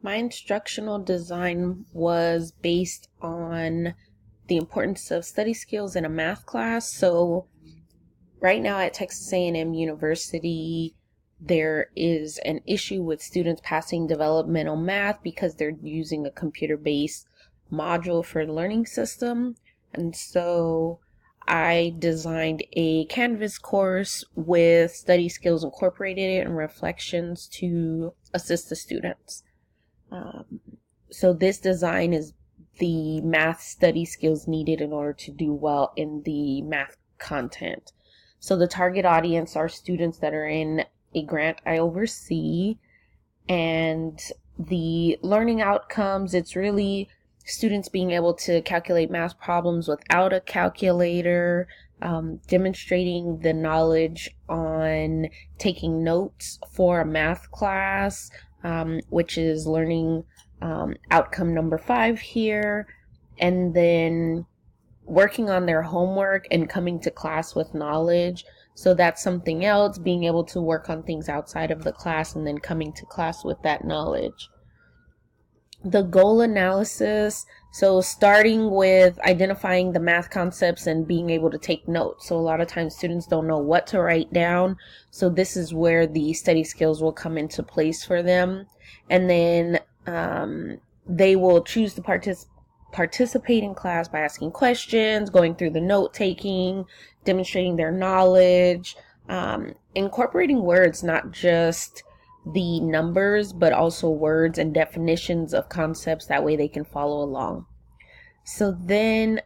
My instructional design was based on the importance of study skills in a math class. So right now at Texas A&M University, there is an issue with students passing developmental math because they're using a computer-based module for the learning system. And so I designed a Canvas course with study skills incorporated and reflections to assist the students. So this design is the math study skills needed in order to do well in the math content. So the target audience are students that are in a grant I oversee, and the learning outcomes, it's really students being able to calculate math problems without a calculator, demonstrating the knowledge on taking notes for a math class, which is learning outcome number 5 here, and then working on their homework and coming to class with knowledge. So that's something else, being able to work on things outside of the class and then coming to class with that knowledge. The goal analysis, so starting with identifying the math concepts and being able to take notes. So a lot of times students don't know what to write down. So this is where the study skills will come into place for them. And then they will choose to participate in class by asking questions, going through the note taking, demonstrating their knowledge, incorporating words, not just the numbers, but also words and definitions of concepts. That way they can follow along. So then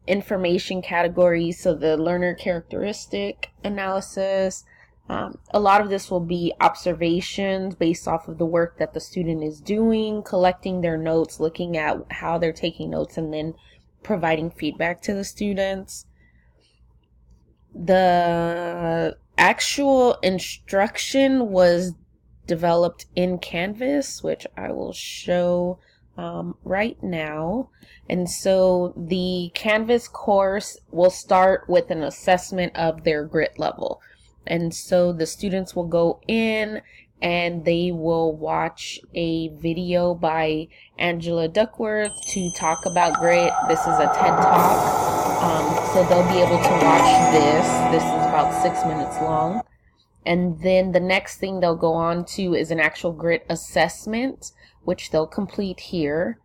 information categories, so the learner characteristic analysis. A lot of this will be observations based off of the work that the student is doing, collecting their notes, looking at how they're taking notes, and then providing feedback to the students. The actual instruction was developed in Canvas, which I will show right now. And so the Canvas course will start with an assessment of their grit level. And so the students will go in and they will watch a video by Angela Duckworth to talk about grit. This is a TED Talk. So they'll be able to watch this. This is about 6 minutes long. And then the next thing they'll go on to is an actual grit assessment, which they'll complete here.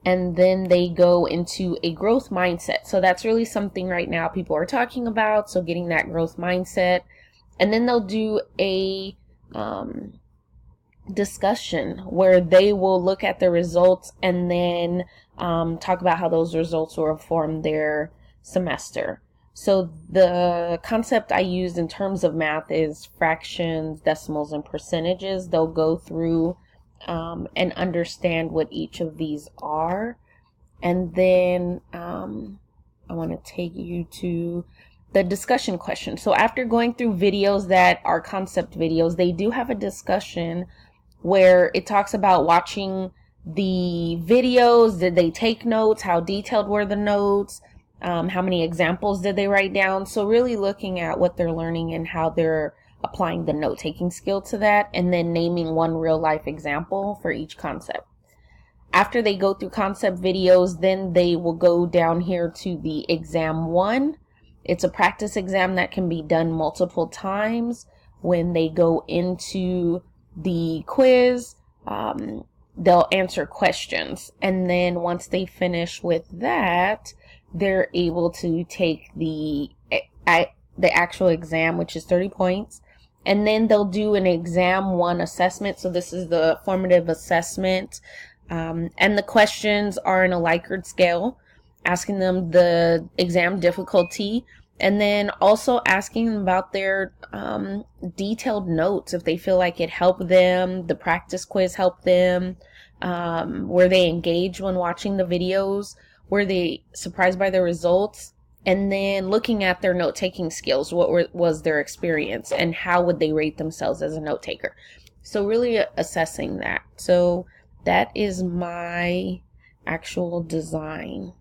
And then they go into a growth mindset. So that's really something right now people are talking about. So getting that growth mindset. And then they'll do a discussion where they will look at the results and then talk about how those results will inform their semester. So the concept I used in terms of math is fractions, decimals, and percentages. They'll go through and understand what each of these are. And then I want to take you to the discussion question. So after going through videos that are concept videos, they do have a discussion where it talks about watching the videos. Did they take notes? How detailed were the notes? How many examples did they write down? So really looking at what they're learning and how they're applying the note-taking skill to that, and then naming one real-life example for each concept. After they go through concept videos, then they will go down here to the exam 1. It's a practice exam that can be done multiple times. When they go into the quiz, they'll answer questions. And then once they finish with that, they're able to take the actual exam, which is 30 points. And then they'll do an exam 1 assessment. So this is the formative assessment. And the questions are in a Likert scale, asking them the exam difficulty, and then also asking them about their detailed notes, if they feel like it helped them, the practice quiz helped them, were they engaged when watching the videos, were they surprised by the results, and then looking at their note-taking skills, what was their experience, and how would they rate themselves as a note-taker. So really assessing that. So that is my actual design.